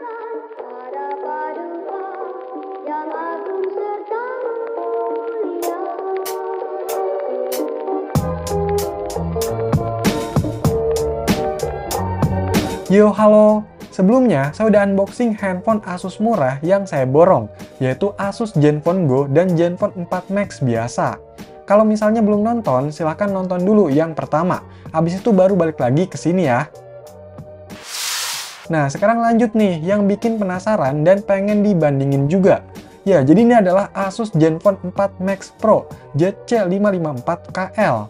Para paduka yang agung serta mulia. Yo, halo! Sebelumnya, saya udah unboxing handphone Asus murah yang saya borong, yaitu Asus Zenfone Go dan Zenfone 4 Max biasa. Kalau misalnya belum nonton, silahkan nonton dulu yang pertama. Habis itu baru balik lagi ke sini ya. Nah, sekarang lanjut nih, yang bikin penasaran dan pengen dibandingin juga. Ya, jadi ini adalah Asus Zenfone 4 Max Pro ZC554KL.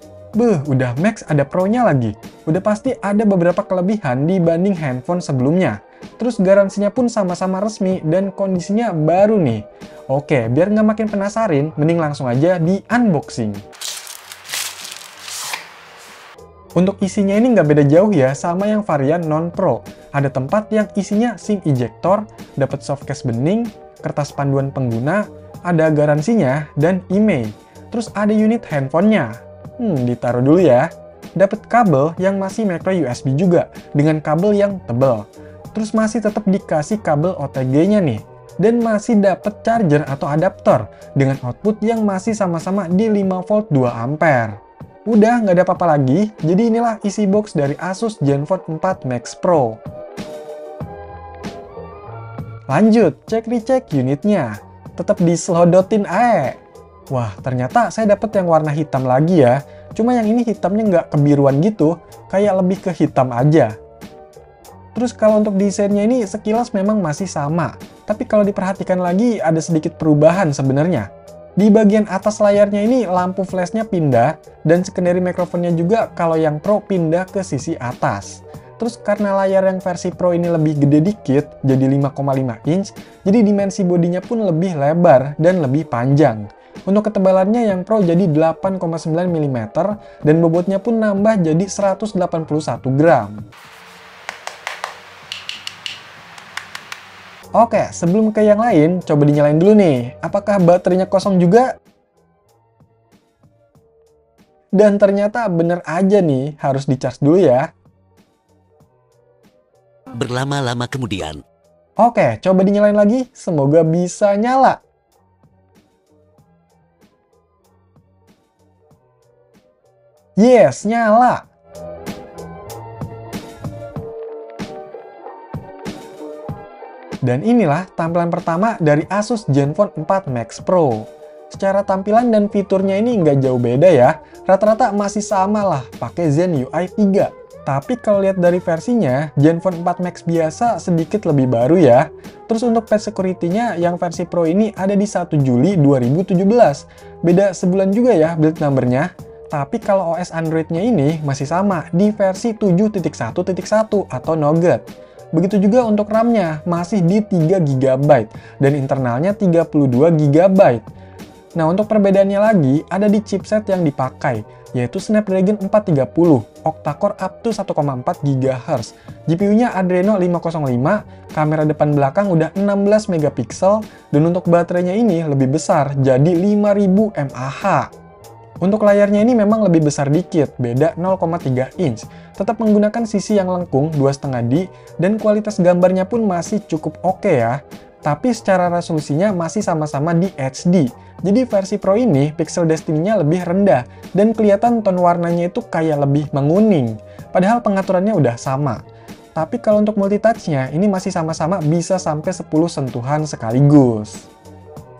Udah Max ada Pro-nya lagi. Udah pasti ada beberapa kelebihan dibanding handphone sebelumnya. Terus garansinya pun sama-sama resmi dan kondisinya baru nih. Oke, biar nggak makin penasaran, mending langsung aja di unboxing. Untuk isinya ini nggak beda jauh ya sama yang varian non-Pro. Ada tempat yang isinya SIM ejector, dapat softcase bening, kertas panduan pengguna, ada garansinya, dan IMEI. Terus ada unit handphonenya. Ditaruh dulu ya. Dapat kabel yang masih micro USB juga, dengan kabel yang tebal. Terus masih tetap dikasih kabel OTG-nya nih. Dan masih dapat charger atau adaptor, dengan output yang masih sama-sama di 5 volt 2 ampere. Udah nggak ada apa-apa lagi, jadi inilah isi box dari Asus Zenfone 4 Max Pro. Lanjut, cek-recek unitnya. Tetap diselodotin aja. Wah, ternyata saya dapat yang warna hitam lagi ya. Cuma yang ini hitamnya nggak kebiruan gitu, kayak lebih ke hitam aja. Terus kalau untuk desainnya ini sekilas memang masih sama. Tapi kalau diperhatikan lagi ada sedikit perubahan sebenarnya. Di bagian atas layarnya ini lampu flashnya pindah, dan secondary mikrofonnya juga kalau yang Pro pindah ke sisi atas. Terus karena layar yang versi Pro ini lebih gede dikit, jadi 5,5 inch, jadi dimensi bodinya pun lebih lebar dan lebih panjang. Untuk ketebalannya yang Pro jadi 8,9 mm, dan bobotnya pun nambah jadi 181 gram. Oke, sebelum ke yang lain, coba dinyalain dulu nih. Apakah baterainya kosong juga? Dan ternyata bener aja nih, harus dicas dulu ya. Berlama-lama kemudian. Oke, coba dinyalain lagi. Semoga bisa nyala. Yes, nyala. Dan inilah tampilan pertama dari Asus Zenfone 4 Max Pro. Secara tampilan dan fiturnya ini nggak jauh beda ya. Rata-rata masih sama lah, pakai Zen UI 3. Tapi kalau lihat dari versinya, Zenfone 4 Max biasa sedikit lebih baru ya. Terus untuk patch security-nya yang versi Pro ini ada di 1 Juli 2017. Beda sebulan juga ya build number-nya. Tapi kalau OS Android-nya ini masih sama di versi 7.1.1 atau Nougat. Begitu juga untuk RAM-nya, masih di 3 GB dan internalnya 32 GB. Nah, untuk perbedaannya lagi, ada di chipset yang dipakai, yaitu Snapdragon 430, octa-core up to 1,4 GHz. GPU-nya Adreno 505, kamera depan belakang udah 16 MP, dan untuk baterainya ini lebih besar, jadi 5000 mAh. Untuk layarnya ini memang lebih besar dikit, beda 0,3 inch. Tetap menggunakan sisi yang lengkung 2,5D, dan kualitas gambarnya pun masih cukup oke ya. Tapi secara resolusinya masih sama-sama di HD. Jadi versi Pro ini pixel density-nya lebih rendah, dan kelihatan tone warnanya itu kayak lebih menguning. Padahal pengaturannya udah sama. Tapi kalau untuk multitouch-nya, ini masih sama-sama bisa sampai 10 sentuhan sekaligus.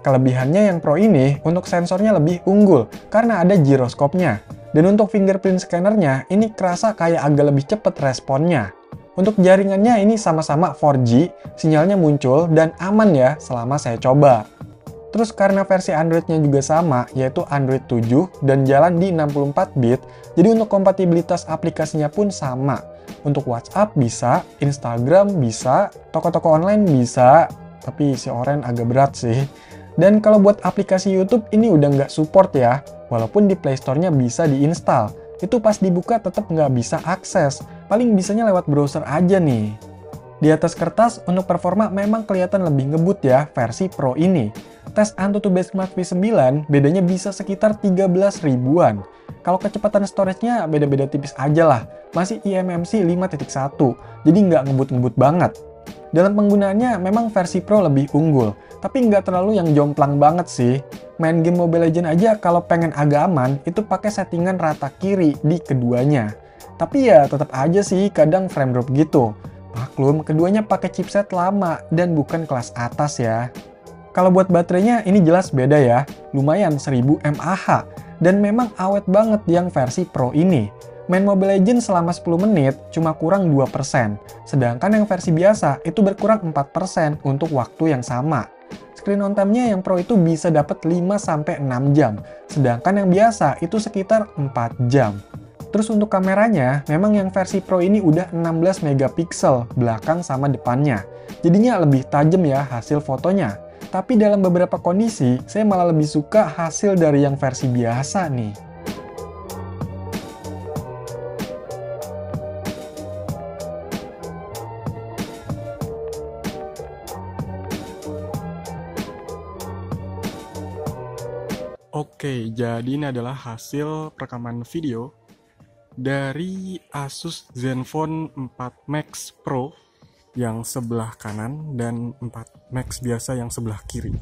Kelebihannya yang Pro ini, untuk sensornya lebih unggul, karena ada giroskopnya. Dan untuk fingerprint scannernya, ini kerasa kayak agak lebih cepet responnya. Untuk jaringannya ini sama-sama 4G, sinyalnya muncul dan aman ya selama saya coba. Terus karena versi Android-nya juga sama, yaitu Android 7 dan jalan di 64 bit, jadi untuk kompatibilitas aplikasinya pun sama. Untuk WhatsApp bisa, Instagram bisa, toko-toko online bisa, tapi si Oren agak berat sih. Dan kalau buat aplikasi YouTube ini udah nggak support ya, walaupun di Play Store-nya bisa diinstal. Itu pas dibuka tetap nggak bisa akses, paling bisanya lewat browser aja nih. Di atas kertas, untuk performa memang kelihatan lebih ngebut ya versi Pro ini. Tes Antutu Benchmark V9 bedanya bisa sekitar 13 ribuan. Kalau kecepatan storage-nya beda-beda tipis aja lah, masih eMMC 5.1, jadi nggak ngebut-ngebut banget. Dalam penggunaannya memang versi Pro lebih unggul, tapi nggak terlalu yang jomplang banget sih. Main game Mobile Legends aja kalau pengen agak aman, itu pakai settingan rata kiri di keduanya. Tapi ya tetap aja sih kadang frame drop gitu. Maklum, keduanya pakai chipset lama dan bukan kelas atas ya. Kalau buat baterainya ini jelas beda ya, lumayan 1000 mAh. Dan memang awet banget yang versi Pro ini. Main Mobile Legends selama 10 menit cuma kurang 2%, sedangkan yang versi biasa itu berkurang 4% untuk waktu yang sama. Screen on time-nya yang Pro itu bisa dapat 5-6 jam, sedangkan yang biasa itu sekitar 4 jam. Terus untuk kameranya, memang yang versi Pro ini udah 16 megapiksel belakang sama depannya. Jadinya lebih tajam ya hasil fotonya. Tapi dalam beberapa kondisi, saya malah lebih suka hasil dari yang versi biasa nih. Oke, jadi ini adalah hasil rekaman video dari Asus Zenfone 4 Max Pro yang sebelah kanan dan 4 Max biasa yang sebelah kiri.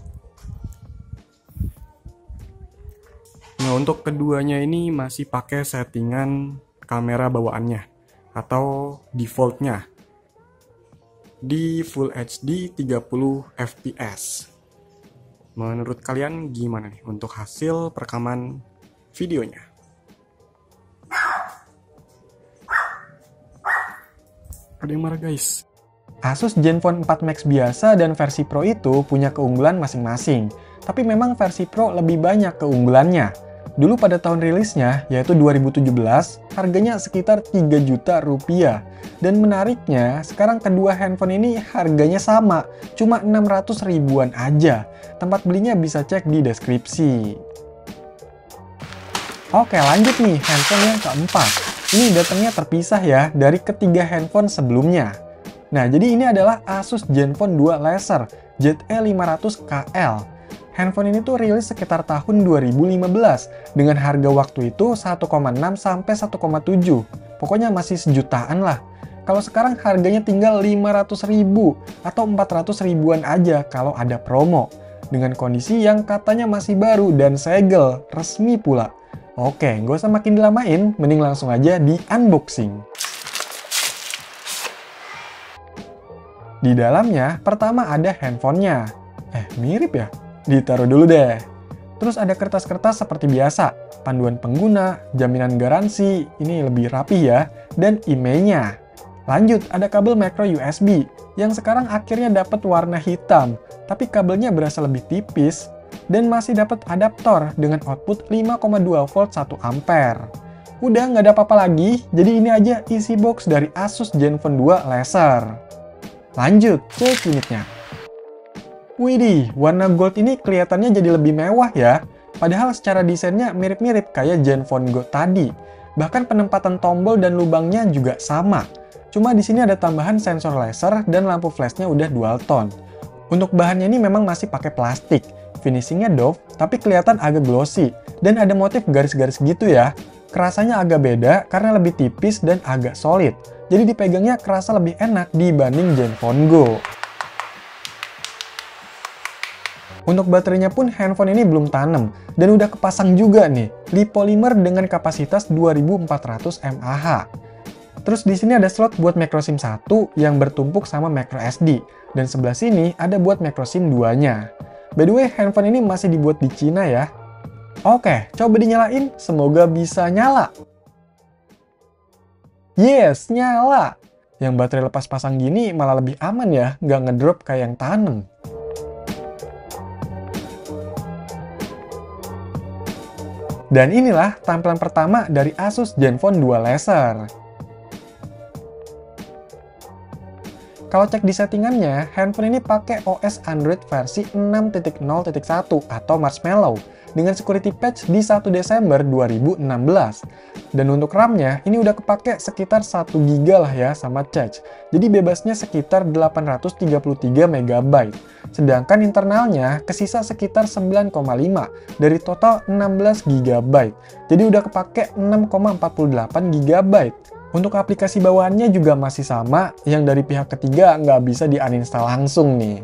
Nah, untuk keduanya ini masih pakai settingan kamera bawaannya atau defaultnya di Full HD 30 fps. Menurut kalian gimana nih untuk hasil perekaman videonya? Ada yang marah guys. Asus Zenfone 4 Max biasa dan versi Pro itu punya keunggulan masing-masing. Tapi memang versi Pro lebih banyak keunggulannya. Dulu pada tahun rilisnya, yaitu 2017, harganya sekitar 3 juta rupiah. Dan menariknya, sekarang kedua handphone ini harganya sama, cuma 600 ribuan aja. Tempat belinya bisa cek di deskripsi. Oke, lanjut nih, handphone yang keempat. Ini datangnya terpisah ya dari ketiga handphone sebelumnya. Nah, jadi ini adalah Asus Zenfone 2 Laser ZE500KL. Handphone ini tuh rilis sekitar tahun 2015 dengan harga waktu itu 1,6 sampai 1,7. Pokoknya masih sejutaan lah. Kalau sekarang harganya tinggal 500 ribu atau 400 ribuan aja kalau ada promo. Dengan kondisi yang katanya masih baru dan segel, resmi pula. Oke, nggak usah makin dilamain, mending langsung aja di unboxing. Di dalamnya, pertama ada handphonenya. Mirip ya? Ditaruh dulu deh. Terus ada kertas-kertas seperti biasa, panduan pengguna, jaminan garansi, ini lebih rapi ya, dan emailnya. Lanjut, ada kabel micro USB, yang sekarang akhirnya dapat warna hitam, tapi kabelnya berasa lebih tipis, dan masih dapat adaptor dengan output 5,2 volt 1 ampere. Udah nggak ada apa-apa lagi, jadi ini aja isi box dari Asus Zenfone 2 Laser. Lanjut, cek unitnya. Widih, warna gold ini kelihatannya jadi lebih mewah ya. Padahal secara desainnya mirip-mirip kayak Zenfone Go tadi. Bahkan penempatan tombol dan lubangnya juga sama. Cuma di sini ada tambahan sensor laser dan lampu flashnya udah dual tone. Untuk bahannya ini memang masih pakai plastik. Finishingnya doff, tapi kelihatan agak glossy. Dan ada motif garis-garis gitu ya. Kerasanya agak beda karena lebih tipis dan agak solid. Jadi dipegangnya kerasa lebih enak dibanding Zenfone Go. Untuk baterainya pun handphone ini belum tanam dan udah kepasang juga nih, lipolymer dengan kapasitas 2400 mAh. Terus di sini ada slot buat microSIM 1 yang bertumpuk sama microSD dan sebelah sini ada buat microSIM 2-nya. By the way, handphone ini masih dibuat di Cina ya. Oke, coba dinyalain, semoga bisa nyala. Yes, nyala. Yang baterai lepas pasang gini malah lebih aman ya, nggak ngedrop kayak yang tanem. Dan inilah tampilan pertama dari Asus Zenfone 2 Laser. Kalau cek di settingannya, handphone ini pakai OS Android versi 6.0.1 atau Marshmallow dengan security patch di 1 Desember 2016. Dan untuk RAM-nya, ini udah kepake sekitar 1 GB lah ya sama cache. Jadi bebasnya sekitar 833 MB. Sedangkan internalnya kesisa sekitar 9,5 dari total 16 GB. Jadi udah kepake 6,48 GB. Untuk aplikasi bawaannya juga masih sama, yang dari pihak ketiga nggak bisa di-uninstall langsung nih.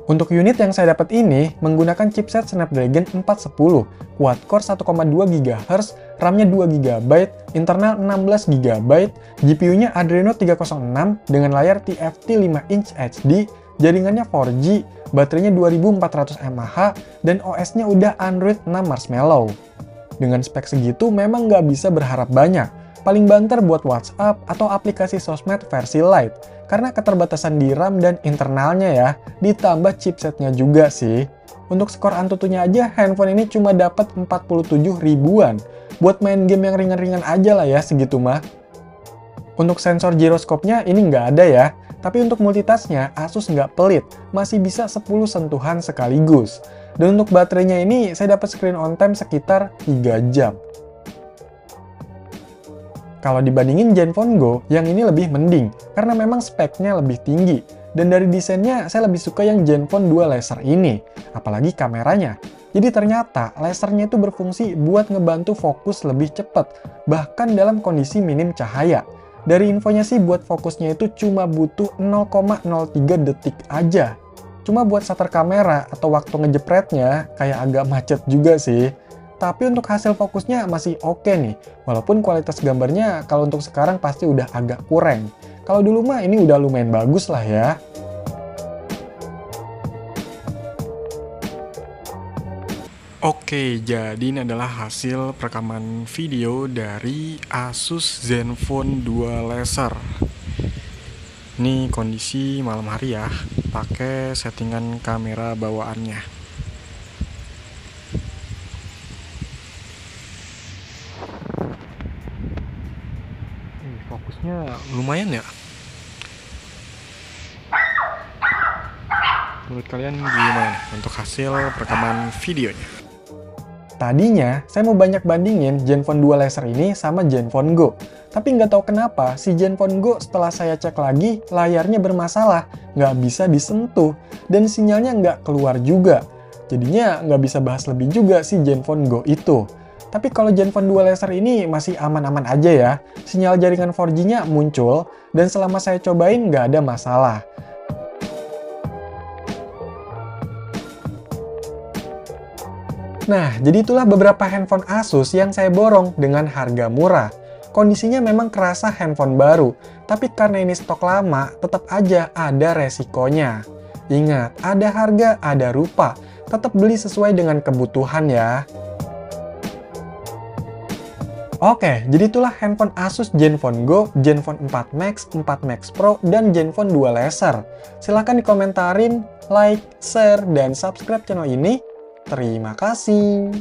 Untuk unit yang saya dapat ini, menggunakan chipset Snapdragon 410, quad-core 1,2 GHz, RAM-nya 2 GB, internal 16 GB, GPU-nya Adreno 306 dengan layar TFT 5 inch HD, jaringannya 4G, baterainya 2400 mAh, dan OS-nya udah Android 6 Marshmallow. Dengan spek segitu memang nggak bisa berharap banyak, paling banter buat WhatsApp atau aplikasi sosmed versi light, karena keterbatasan di RAM dan internalnya ya, ditambah chipsetnya juga sih. Untuk skor Antutunya aja, handphone ini cuma dapat 47 ribuan. Buat main game yang ringan-ringan aja lah ya segitu mah. Untuk sensor giroskopnya ini nggak ada ya, tapi untuk multitasknya Asus nggak pelit, masih bisa 10 sentuhan sekaligus. Dan untuk baterainya ini saya dapat screen on time sekitar 3 jam. Kalau dibandingin Zenfone Go, yang ini lebih mending, karena memang speknya lebih tinggi. Dan dari desainnya, saya lebih suka yang Zenfone 2 laser ini, apalagi kameranya. Jadi ternyata, lasernya itu berfungsi buat ngebantu fokus lebih cepat, bahkan dalam kondisi minim cahaya. Dari infonya sih, buat fokusnya itu cuma butuh 0,03 detik aja. Cuma buat shutter kamera atau waktu ngejepretnya, kayak agak macet juga sih. Tapi untuk hasil fokusnya masih oke nih, walaupun kualitas gambarnya kalau untuk sekarang pasti udah agak kurang. Kalau dulu mah ini udah lumayan bagus lah ya. Oke, jadi ini adalah hasil perekaman video dari Asus Zenfone 2 Laser. Ini kondisi malam hari ya, pakai settingan kamera bawaannya. Fokusnya lumayan ya. Menurut kalian gimana untuk hasil perekaman videonya? Tadinya, saya mau banyak bandingin Zenfone 2 Laser ini sama Zenfone Go. Tapi nggak tahu kenapa, si Zenfone Go setelah saya cek lagi, layarnya bermasalah, nggak bisa disentuh, dan sinyalnya nggak keluar juga. Jadinya nggak bisa bahas lebih juga si Zenfone Go itu. Tapi kalau Zenfone 2 Laser ini masih aman-aman aja ya. Sinyal jaringan 4G-nya muncul, dan selama saya cobain nggak ada masalah. Nah, jadi itulah beberapa handphone Asus yang saya borong dengan harga murah. Kondisinya memang kerasa handphone baru, tapi karena ini stok lama, tetap aja ada resikonya. Ingat, ada harga, ada rupa. Tetap beli sesuai dengan kebutuhan ya. Oke, jadi itulah handphone Asus Zenfone Go, Zenfone 4 Max, 4 Max Pro, dan Zenfone 2 Laser. Silahkan dikomentarin, like, share, dan subscribe channel ini. Terima kasih.